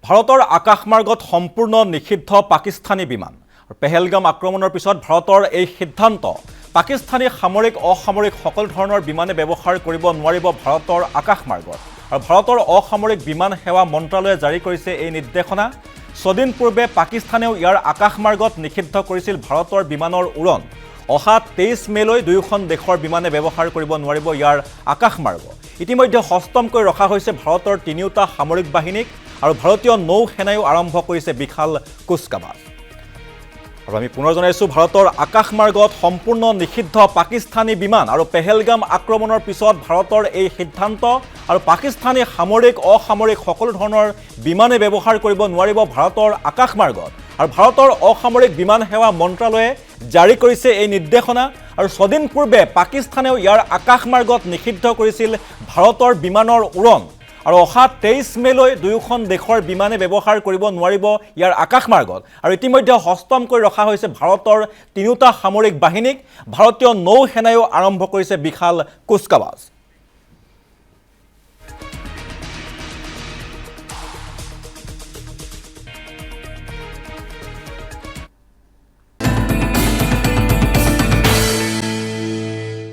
ভাৰতৰ আকাশমাৰ্গত সম্পূৰ্ণ নিষিদ্ধ পাকিস্তানী বিমান আৰু পেহেলগাম আক্ৰমণৰ পিছত ভাৰতৰ এই সিদ্ধান্ত পাকিস্তানী সামৰিক অসামৰিক সকলো ধৰণৰ বিমানে ব্যৱহাৰ কৰিব নোৱাৰিব ভাৰতৰ আকাশমাৰ্গত আৰু ভাৰতৰ অসামৰিক বিমান সেৱা মন্ত্ৰালয়ে জাৰি কৰিছে এই নিৰ্দেশনা ছদিন পূৰ্বে পাকিস্তানেও ইয়াৰ আকাশমাৰ্গত নিষিদ্ধ কৰিছিল ভাৰতৰ বিমানৰ উৰণ অহা 23 মেলৈ দুয়োখন দেশৰ বিমানে ব্যৱহাৰ কৰিব নোৱাৰিব ইয়াৰ আকাশমাৰ্গ ইতিমধ্যে হস্তমকৈ ৰখা হৈছে ভাৰতৰ তিনিওটা সামৰিক বাহিনীক আৰু ভাৰতীয় নৌ সেনায়ো আৰম্ভ কৰিছে বিশাল কুচকাৱাজ আৰু আমি পুনৰ জনাইছো ভাৰতৰ আকাশমাৰ্গত সম্পূৰ্ণ নিষিদ্ধ পাকিস্তানী বিমান আৰু পেহেলগাম আক্ৰমণৰ পিছত ভাৰতৰ এই সিদ্ধান্ত আৰু পাকিস্তানী সামৰিক অসামৰিক সকলো ধৰণৰ বিমানে ব্যৱহাৰ কৰিব নোৱাৰিব ভাৰতৰ আকাশমাৰ্গত আৰু ভাৰতৰ অসামৰিক বিমান সেৱা মন্ত্ৰালয়ে জাৰি কৰিছে এই নিৰ্দেশনা আৰু ছদিন পূৰ্বে পাকিস্তানেও ইয়াৰ আকাশমাৰ্গত নিষিদ্ধ কৰিছিল ভাৰতৰ বিমানৰ উৰণ আৰু অহা 23 মেলৈ দুয়োখন দেশৰ বিমানে ব্যৱহাৰ কৰিব নোৱাৰিব ইয়াৰ আকাশমাৰ্গত আৰু ইতিমধ্যে হস্তমকৈ ৰখা হৈছে ভাৰতৰ তিনিওটা সামৰিক বাহিনীক ভাৰতীয় নৌ সেনায়ো আৰম্ভ কৰিছে বিশাল কুচকাৱাজ